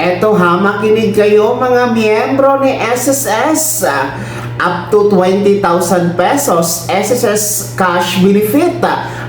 Eto ha, makinig kayo mga miyembro ni SSS. Up to 20,000 pesos SSS cash benefit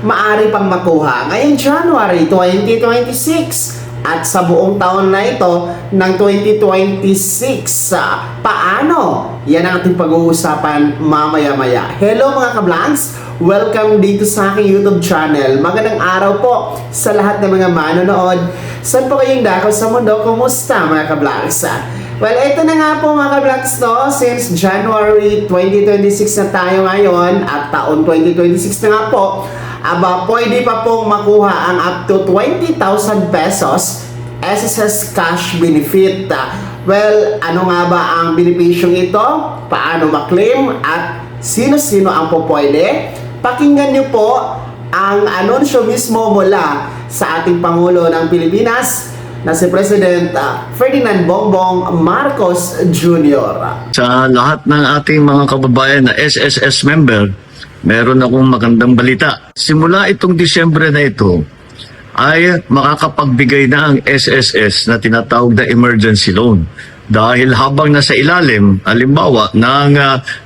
maari pang makuha ngayong January 2026 at sa buong taon na ito ng 2026. Paano? Yan ang ating pag-uusapan mamaya-maya. Hello mga ka-vlogs! Welcome dito sa aking YouTube channel. Magandang araw po sa lahat ng mga manonood. Saan po kayong dako sa mundo? Kumusta mga ka-vlogs? Well, ito na nga po mga ka-vlogs, no? Since January 2026 na tayo ngayon at taon 2026 na nga po, pwede pa pong makuha ang up to 20,000 pesos SSS cash benefit. Well, ano nga ba ang benepisyong ito? Paano maklaim? At sino-sino ang po pwede? Pakinggan nyo po ang anunsyo mismo mula sa ating Pangulo ng Pilipinas na si President Ferdinand Bongbong Marcos Jr. Sa lahat ng ating mga kababayan na SSS member, meron akong magandang balita. Simula itong Disyembre na ito, ay makakapagbigay na ang SSS na tinatawag na emergency loan. Dahil habang nasa ilalim, halimbawa, ng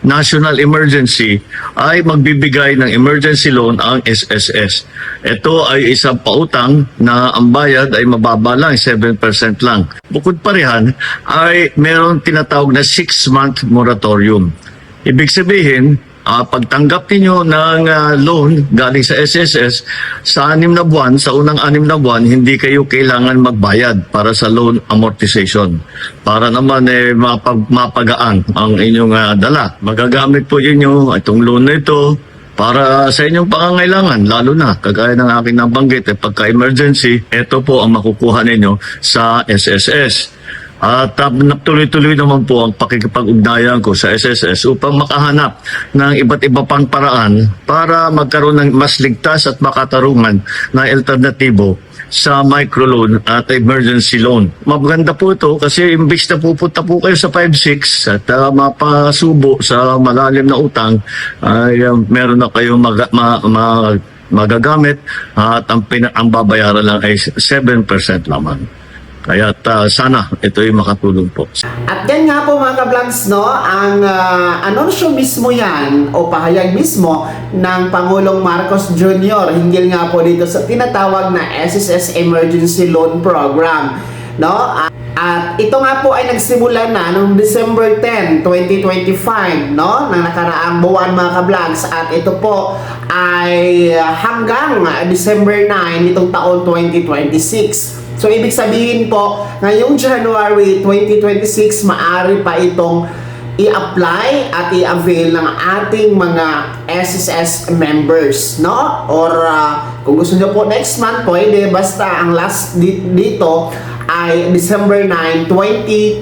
national emergency, ay magbibigay ng emergency loan ang SSS. Ito ay isang pautang na ang bayad ay mababa lang, 7% lang. Bukod pa riyan, ay meron tinatawag na 6-month moratorium. Ibig sabihin, pagtanggap ninyo ng loan galing sa SSS, sa 6 na buwan, sa unang 6 na buwan, hindi kayo kailangan magbayad para sa loan amortization. Para naman mapagaan ang inyong dala. Magagamit po inyo itong loan na ito para sa inyong pangangailangan, lalo na, kagaya ng aking nabanggit, pagka-emergency, ito po ang makukuha ninyo sa SSS. At tuloy-tuloy naman po ang pakikipag-ugnayan ko sa SSS upang makahanap ng iba't iba pang paraan para magkaroon ng mas ligtas at makatarungan na alternatibo sa microloan at emergency loan. Maganda po ito kasi imbis na pupunta po kayo sa 5-6 at mapasubo sa malalim na utang, ay meron na kayong magagamit at ang babayaran lang ay 7% lamang. Kaya sana ito'y makatulong po. At yan nga po mga ka-vlogs, no, ang anunsyo mismo yan o pahayag mismo ng Pangulong Marcos Jr. hinggil nga po dito sa tinatawag na SSS Emergency Loan Program, no? At ito nga po ay nagsimula na noong December 10, 2025, no, ng nakaraang buwan mga ka-vlogs, at ito po ay hanggang December 9 nitong taon 2026. So, ibig sabihin po, ngayong January 2026, maaari pa itong i-apply at i-avail ng ating mga SSS members, no? Or kung gusto nyo po next month, pwede. Basta ang last dito ay December 9, 2026.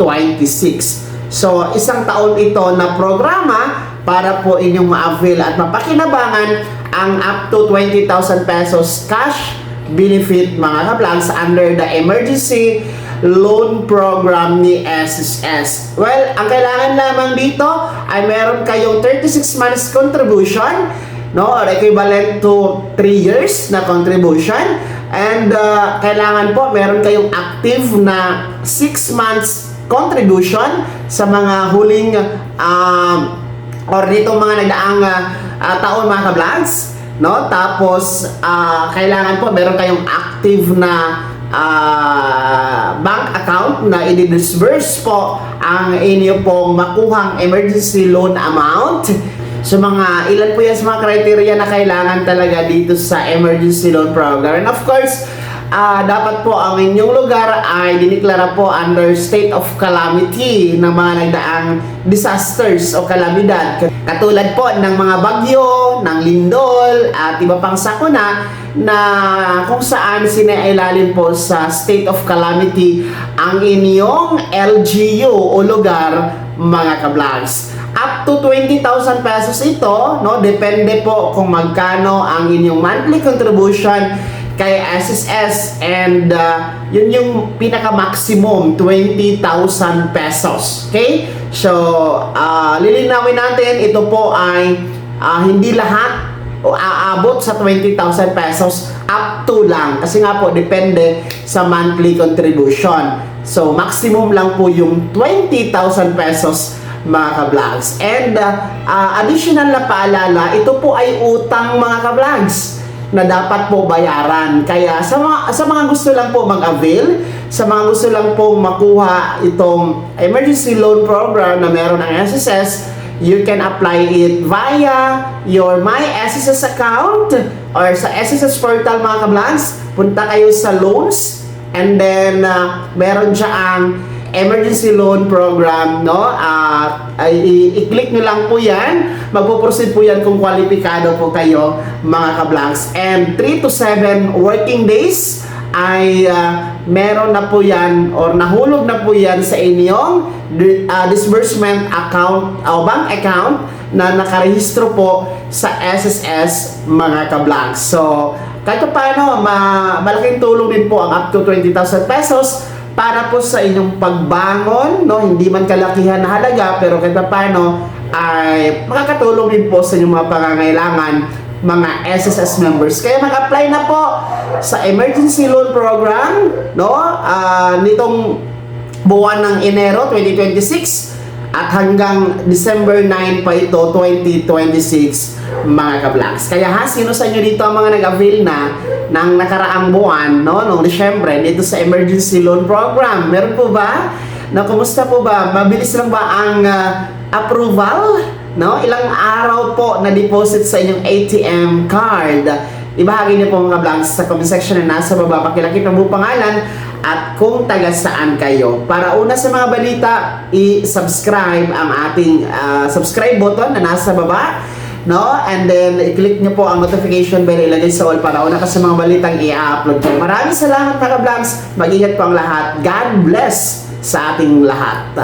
So, isang taon ito na programa para po inyong ma-avail at mapakinabangan ang up to 20,000 pesos cash benefit mga ka-vlogs under the emergency loan program ni SSS. Well, ang kailangan lamang dito ay meron kayong 36 months contribution, no, or equivalent to 3 years na contribution, and kailangan po meron kayong active na 6 months contribution sa mga huling or dito mga nagdaang taon mga ka-vlogs, no? Tapos kailangan po meron kayong active na bank account na i-disburse po ang inyo pong makuhang emergency loan amount. So mga ilan po yan sa mga criteria na kailangan talaga dito sa emergency loan program. And of course, dapat po ang inyong lugar ay diniklara po under state of calamity ng mga nagdaang disasters o kalamidad. Katulad po ng mga bagyo, ng lindol, at iba pang sakuna na kung saan sinailalim po sa state of calamity ang inyong LGU o lugar mga ka-vlogs. Up to 20,000 pesos ito, no? Depende po kung magkano ang inyong monthly contribution kay SSS, and yun yung pinaka-maximum 20,000 pesos. Okay? So, lilinawin natin, ito po ay hindi lahat o aabot sa 20,000 pesos, up to lang. Kasi nga po, depende sa monthly contribution. So, maximum lang po yung 20,000 pesos mga ka-vlogs. And additional na paalala, ito po ay utang mga ka-vlogs na dapat po bayaran. Kaya sa mga gusto lang po mag-avail, sa mga gusto lang po makuha itong emergency loan program na meron ng SSS, you can apply it via your My SSS account or sa SSS portal mga ka-vlogs. Punta kayo sa loans and then meron dyan emergency loan program, no? I-click nyo lang po yan. Magpo-proceed po yan kung kwalipikado po kayo mga ka-vlogs. And 3 to 7 working days ay meron na po yan or nahulog na po yan sa inyong disbursement account o bank account na nakarehistro po sa SSS mga ka-vlogs. So, kahit paano, malaking tulong din po ang up to 20,000 pesos para po sa inyong pagbangon, no? Hindi man kalakihan na halaga, pero kahit paano ay makakatulong din po sa inyong mga pangangailangan mga SSS members. Kaya mag-apply na po sa emergency loan program, no? Nitong buwan ng Enero 2026 at hanggang December 9 pa ito 2026 mga ka-vlogs. Kaya sino sa inyo dito ang mga nag-avail na ng nakaraang buwan, no? Noong Disyembre dito sa emergency loan program? Meron po ba? Na kumusta po ba? Mabilis lang ba ang approval? No? Ilang araw po na deposit sa inyong ATM card? Ibahagi niyo po mga vlogs sa comment section na nasa baba. Pakilakip ang buong pangalan at kung taga saan kayo. Para una sa mga balita, i-subscribe ang ating subscribe button na nasa baba, no? And then i-click niyo po ang notification bell, ilagay sa all para una ka sa mga balitang i-upload ko. Maraming salamat mga vlogs. Mag-ingat po ang lahat. God bless sa ating lahat.